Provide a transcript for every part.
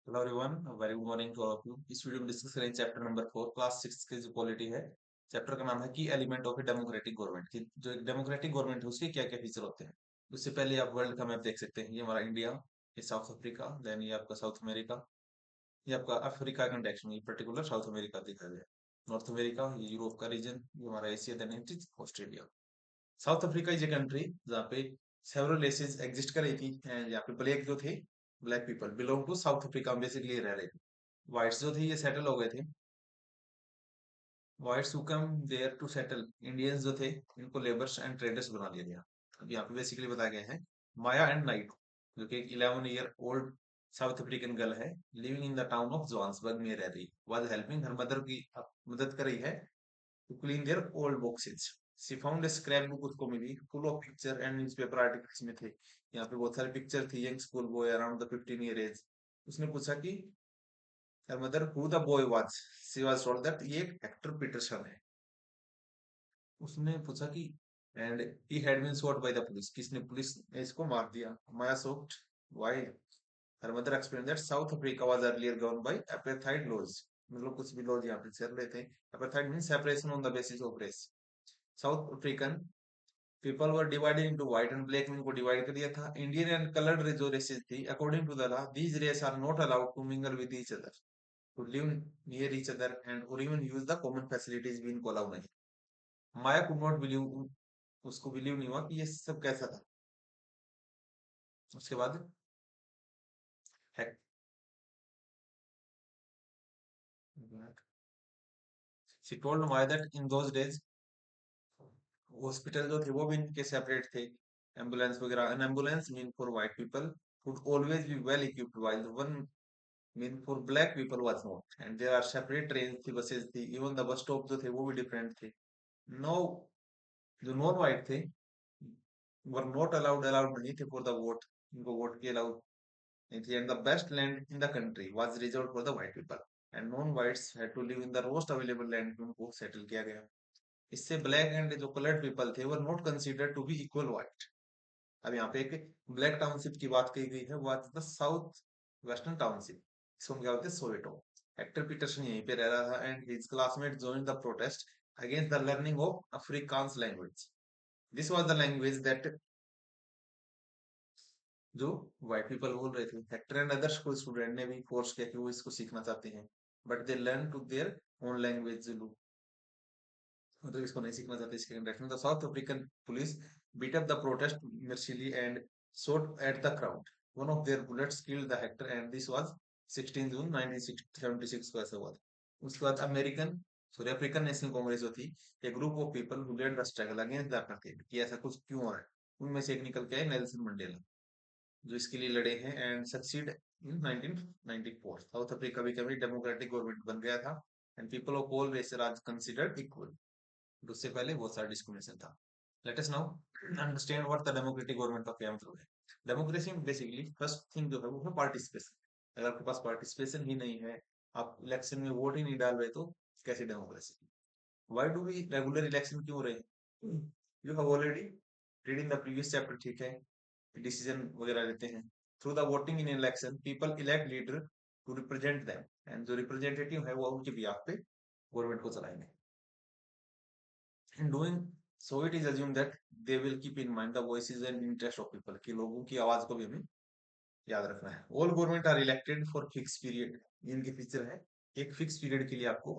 Hello everyone, very good morning to all of you. इस video में discuss करेंगे chapter number 4 class 6 की जो पॉलिटी है। चैप्टर का नाम है की element of a democratic government की जो एक डेमोक्रेटिक गवर्नमेंट है उसके क्या क्या फीचर होते हैं। उससे पहले आप वर्ल्ड का मैप देख सकते हैं। ये हमारा इंडिया, ये साउथ अफ्रीका, देन ये आपका साउथ अमेरिका, ये आपका अफ्रीका कंटेक्स्ट में पर्टिकुलर साउथ अमेरिका दिखाया गया। नॉर्थ अमेरिका, ये यूरोप का रीजन, ये हमारा Asia, then it is Australia. South Africa is a country जहाँ पे सेवरल रेसेस एग्जिस्ट कर रही थी एंड यहाँ पे ब्लैक जो थे, black people belong to south Africa, basically रह रहे थे। व्हाइट्स जो थे ये सेटल हो गए थे। Whites who come there to settle, Indians जो थे इनको लेबर्स एंड ट्रेडर्स बना लिया गया। अब यहाँ पे बेसिकली बताया गया है माया एंड नाइट, जो कि एक 11 year old South African girl है, living in the town of Johannesburg में रह रही, वाज हेल्पिंग हर मदर की मदद कर रही है to clean their old boxes. She found a scrapbook उसको मिली full of picture and newspaper articles में थे। यहाँ पे बहुत सारे पिक्चर थे, young school boy around the 15 year age. उसने पूछा कि her mother who the boy was, she was told that ये एक एक्टर पीटरसन है। उसने पूछा कि and he had been shot by the police, किसने, पुलिस ने इसको मार दिया। माया shocked why, her mother explained that South Africa was earlier governed by apartheid laws, मतलब कुछ भी लॉज यहाँ पे चल रहे थे। apartheid means separation on the basis of race। South African people were divided into white and black में इनको डिवाइड कर दिया था। इंडियन एंड कलर्ड जो रेसेस थी, according to the law these race are not allowed to mingle with each other, to live near each other and और even use the common facilities भी इनको अलाउ नहीं। माया कुड नॉट बिलीव, उसको believe नहीं हुआ कि ये सब कैसा था। उसके बाद she told Maya that in those days hospital जो थे वो भी इनके सेपरेट थे। एम्बुलेंस वगैरह, N ambulance mean for white people would always be well equipped while the one mean for black people was not, and there are separate trains थी, buses थी, even the bus stop जो थे वो भी different थे। no, जो non white थे were not allowed नहीं थे फॉर द वोट, इनको वोट की अलाउड नहीं थी। And the best land in the country was reserved for the white people and non whites had to live in the most available land, उनको settle किया गया। इससे ब्लैक एंड जो coloured people थे were not considered to be equal white. अब यहाँ पे एक ब्लैक टाउनशिप की बात कही गई है, वो द साउथ वेस्टर्न टाउनशिप, इसको हम क्या बोलते हैं, सोवेटो। हेक्टर पीटरसन यहीं पे रह रहा था and his classmate joined the protest against the learning of Afrikaans language. This was the language that जो व्हाइट पीपल बोल रहे थे। Hector and other school student ने भी फोर्स किया कि वो इसको सीखना चाहते हैं, but they learn to their own language Zulu, मतलब इसको नहीं सीखना चाहते इसके कंटेक्स्ट में। The South African police beat up the protest mercilessly and shot at the crowd, one of their bullets killed the actor and this was 16 June 1976 को ऐसा हुआ था। उसके बाद American sorry African National Congress जो थी, a group of people who led the struggle against the apartheid, कि ऐसा कुछ क्यों हो रहा है, उनमें से एक निकल के आए नेल्सन मंडेला, जो इसके लिए लड़े हैं and succeed in 1994। South Africa भी कभी डेमोक्रेटिक गवर्नमेंट बन गया था and people of all race are considered equal. उससे पहले बहुत सारा डिस्क्रिमिनेशन था। Let us now understand what the democratic government of क्या मतलब है। डेमोक्रेसी में बेसिकली फर्स्ट थिंग जो है वो है पार्टिसिपेशन। अगर आपके पास पार्टिसिपेशन ही नहीं है, आप इलेक्शन में वोट ही नहीं डाल रहे, तो कैसी democracy. Why do we regular election क्यों हो रहे हैं, you have already read in the previous chapter, ठीक है। डिसीजन वगैरह लेते हैं through the voting in election, people elect leader to represent them and जो रिप्रेजेंटेटिव है वो उनके बिहाफ पे गवर्नमेंट को चलाएंगे। In doing so, it is assumed that they will keep in mind the voices and interest of people, कि लोगों की आवाज को भी हमें याद रखना है। All government are elected for fix period, इनके फीचर है, एक फिक्स पीरियड के लिए आपको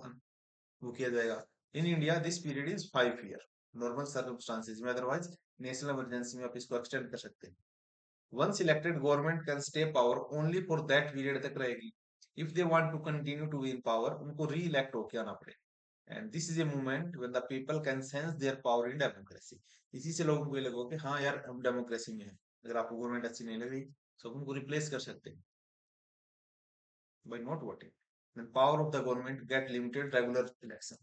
वो किया जाएगा। In India this period is 5 year normal circumstances में, अदरवाइज नेशनल इमरजेंसी में आप इसको एक्सटेंड कर सकते हैं। Once elected government can stay power only for that period तक रहेगी। If they want to continue to be in power, उनको री इलेक्ट होके आना पड़ेगा। And this is a movement when the people can sense their power in democracy. इसी से लोगों को ये लगो कि हाँ यार हम डेमोक्रेसी में है। अगर आपको गवर्नमेंट अच्छी नहीं लग रही तो उनको रिप्लेस कर सकते हैं by not voting. Then power of the government get limited regular election.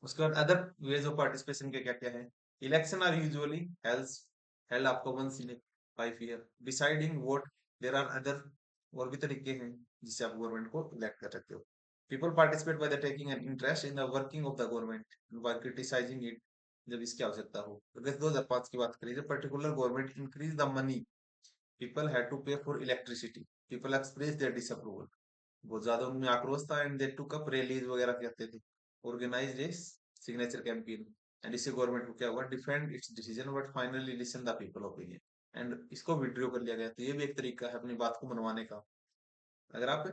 उसके बाद अदर वेज ऑफ पार्टिसिपेशन के क्या क्या है। इलेक्शन आर यूजुअली हेल्ड आपको once in 5 year deciding vote. There are other और भी तरीके हैं जिससे आप गवर्नमेंट को इलेक्ट कर सकते हो। People participate by the taking an interest in the working of the government by criticising it, जब इसकी आवश्यकता हो। अगर 2005 की बात करें, जब particular government increase the money people had to pay for electricity, people express their disapproval, बहुत ज्यादा उनमें आक्रोश था, एंड दे टूक अप रैलीज वगैरह कहते थे, organised a signature campaign, and इससे गवर्नमेंट को क्या हुआ, defend its decision but finally listen the people opinion, and इसको विड्रॉ कर लिया गया। तो ये भी एक तरीका है अपनी बात को मनवाने का। अगर आप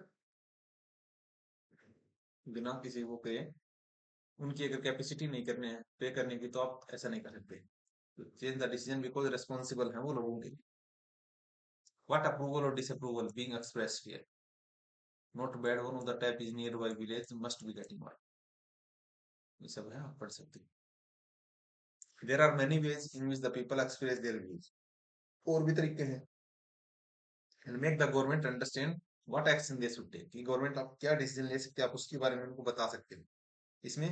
बिना किसी वो के उनकी अगर कैपेसिटी नहीं करने हैं पे करने की, तो आप ऐसा नहीं कर सकते। तो change the decision because responsible है वो लोगों के। व्हाट अप्रूवल और disapproval being expressed here, not bad one of the tap is nearby village must be getting water, ये सब है, आप पढ़ सकते हैं। There are many ways in which the people express their views, और भी तरीके हैं। And make the government understand what action they should take, कि गवर्नमेंट आप क्या डिसीजन ले सकते हैं, आप उसके बारे में उनको बता सकते हैं। इसमें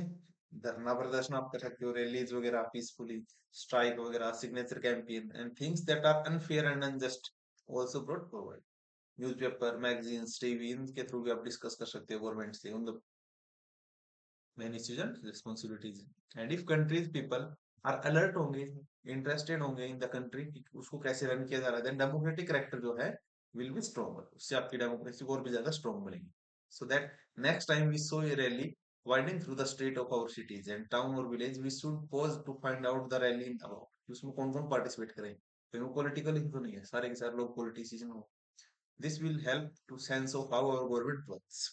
धरना प्रदर्शन आप कर सकते हो, रैलीज वगैरह पीसफुली, स्ट्राइक वगैरह, signature campaign, and things that are unfair and unjust also brought forward. Newspaper, magazines, TV, इनके थ्रू भी आप डिस्कस कर सकते हो गवर्नमेंट से उन मैनी चीजें responsibilities. And if countries people are alert होंगे, इंटरेस्टेड होंगे इन द कंट्री, उसको कैसे रन किया जा रहा है, देन डेमोक्रेटिक करेक्टर जो है विल बी स्ट्रॉन्गर, उससे आपकी डेमोक्रेसी और भी ज्यादा स्ट्रॉन्ग बनेगी। So that next time we saw a rally winding through the street of our cities and town or village, we should pause to find out the rally about उसमें कौन कौन participate करें, कहीं वो पॉलिटिकल ही तो नहीं है, सारे के सारे लोग पॉलिटिशियन हो। This will help to sense of how our government works.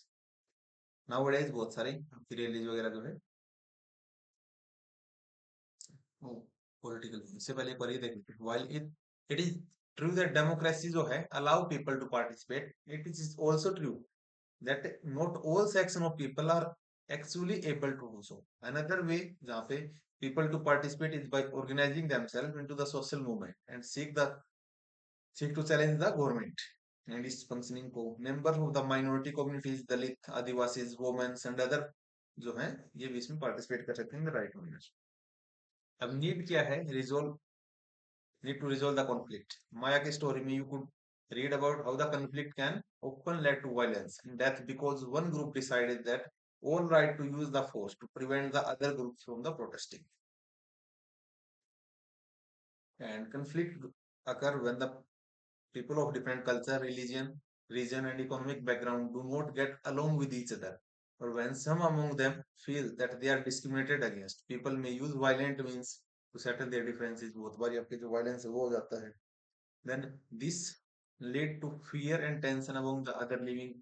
Nowadays बहुत सारी आपकी रैलीज वगैरह जो है पॉलिटिकल, इससे पहले एक बार ये देख, while it is true that democracy जो है allow people to participate, it is also true that not all section of people are actually able to do so. Another way जहाँ पे people to participate is by organizing themselves into the social movement and seek to challenge the government and its functioning को। members of the minority communities, Dalit, Adivasis, women and other जो है ये भी इसमें participate कर सकते हैं राइट में। अब नीड क्या है, resolve, need to resolve the conflict। माया की स्टोरी में you could read about how the conflict can often lead to violence and death because one group decided that all right to use the force to prevent the other groups from the protesting। And conflict occur when the people of different culture, religion, region and economic background do not get along with each other, or when some among them feel that they are discriminated against, people may use violent means to settle their differences। बहुत बार आपके जो violence है वो हो जाता है। Then this lead to fear and tension among the other living।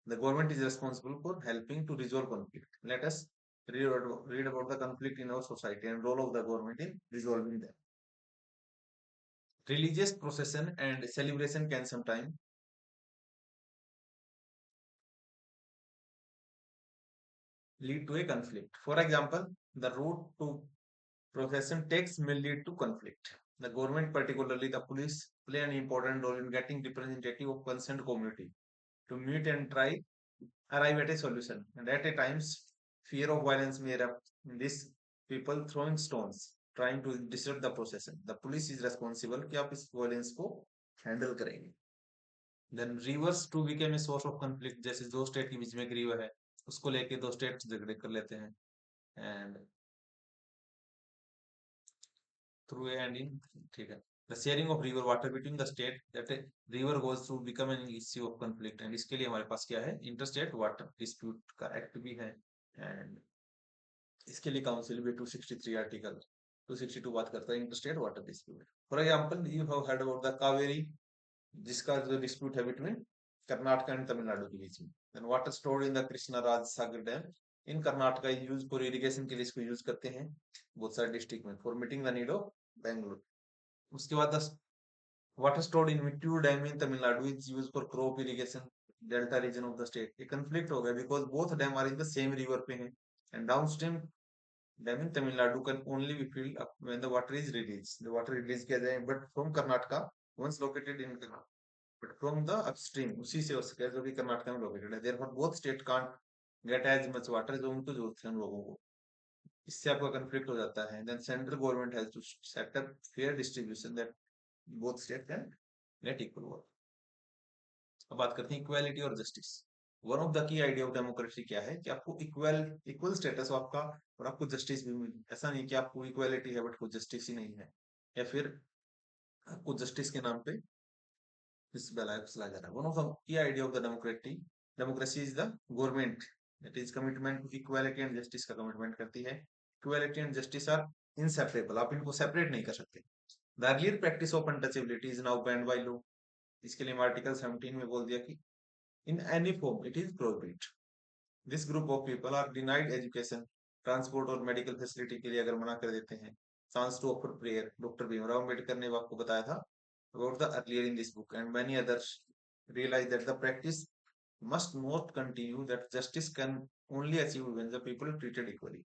The government is responsible for helping to resolve conflict। Let us read about the conflict in our society and role of the government in resolving them। Religious procession and celebration can sometimes lead to a conflict। For example, the route to procession takes may lead to conflict। The government, particularly the police, play an important role in getting representative of concerned community to meet and try arrive at a solution, and at a times fear of violence may erupt in this, people throwing stones trying to disrupt the procession। The police is responsible कि आप इस violence को handle करेंगे। Then rivers to become a source of conflict, जैसे दो state के बीच में एक रिवर है उसको लेके दो स्टेट झगड़े कर लेते हैं, एंड थ्रू एंड इन, ठीक है। The sharing of river water between the state that river goes through become an issue of conflict, and इसके लिए हमारे पास क्या है, इंटरस्टेट वाटर डिस्प्यूट का एक्ट भी है, एंड इसके लिए काउंसिल भी 263 आर्टिकल 262 बात करता है interstate water dispute. For example you have heard about the Kaveri, जिसका जो डिस्प्यूट है बिटवीन कर्नाटक एंड तमिलनाडु के बीच में। Then water stored in the Krishna Raja Sagar dam in Karnataka is use for irrigation के लिए, इसको यूज करते हैं बहुत सारे डिस्ट्रिक्ट में for meeting the need of Bengaluru. उसके बाद the water stored in Mittur Dam in Tamil Nadu is used for crop irrigation delta region of the state। एक conflict हो गया because both dam are in the same river पे हैं, and downstream dam in Tamil Nadu can only be filled up when the water is released। the water release किया जाए, but from Karnataka once located in Karnataka, but from the upstream उसी से हो सके जो कि कर्नाटक में located है, therefore both state can't get as much water जो उनको जरूरत है उन लोगों को। इससे आपका conflict हो जाता है। then central government has to set up fair distribution that both state can get equal work। अब बात करते हैं इक्वालिटी और justice. One of the key idea of democracy क्या है कि आपको इक्वल स्टेटस हो आपका, और आपको जस्टिस भी मिले। ऐसा नहीं कि आपको इक्वालिटी है बट कोई जस्टिस ही नहीं है, या फिर आपको जस्टिस के नाम पे इस बेलायक चला जा रहा है। One of the key idea of the democracy is the government it is commitment to equality and justice का कमिटमेंट करती है। Equality and justice are inseparable, आप इनको सेपरेट नहीं कर सकते। The earlier practice of untouchability is now banned by law. इसके लिए आर्टिकल 17 में बोल दिया कि in any form it is prohibited. This group of people are denied education, transport और मेडिकल फैसिलिटी के लिए अगर मना कर देते हैं। Chance to offer prayer, doctor Bhimrao Ambedkar ने आपको बताया था about the earlier in this book, and many others realize that the practice must not continue, that justice can only achieve when the people are treated equally।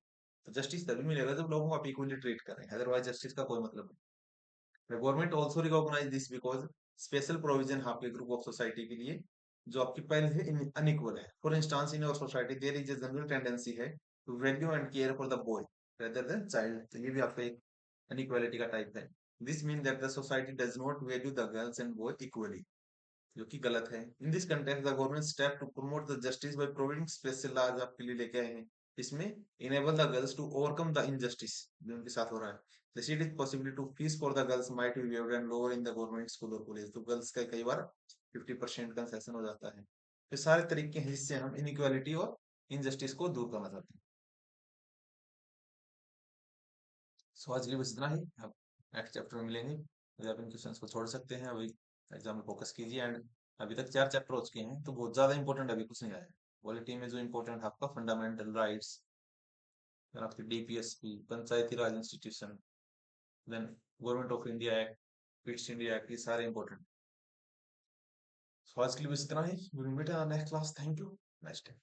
तो justice तभी मिलेगा जब लोगों को आप इक्वली ट्रीट करें, अदरवाइज जस्टिस का कोई मतलब नहीं। Government also recognise this because special provision आपके ग्रुप ऑफ सोसाइटी के लिए जो आपकी पहले से अनइक्वल है। For instance in your society there is a general tendency है to value and care for the boy rather than child. तो ये भी आपका एक अनइक्वालिटी का टाइप है। This mean that the society does not value the girls and boy equally, जो कि गलत है। In this context the government step to promote the justice by providing special laws आपके लिए लेके आए हैं। इसमें enable the girls to overcome the injustice जो उनके साथ हो रहा है। The state is possibility to fees for the girls might be waived and lower in the government school or college। तो गर्ल्स का कई बार 50% कंसेशन हो जाता है। तो सारे तरीके हैं जिससे हम इनइक्वालिटी और इनजस्टिस को दूर करना चाहते हैं। सो आज के लिए बस इतना ही, अब नेक्स्ट चैप्टर में मिलेंगे। अगर आप इन क्वेश्चंस को छोड़ सकते हैं, अभी एग्जाम में फोकस कीजिए। एंड अभी तक 4 चैप्टर हो चुके हैं, तो बहुत ज्यादा इंपॉर्टेंट अभी कुछ नहीं आया। पॉलिटी में जो इंपॉर्टेंट है आपका फंडामेंटल राइट्स, फिर आपकी DPSP, Panchayati Raj institution, then government of India act, fits India act, ये सारे इंपॉर्टेंट। सो आज के लिए बस इतना ही, will meet in next class. Thank you, next time.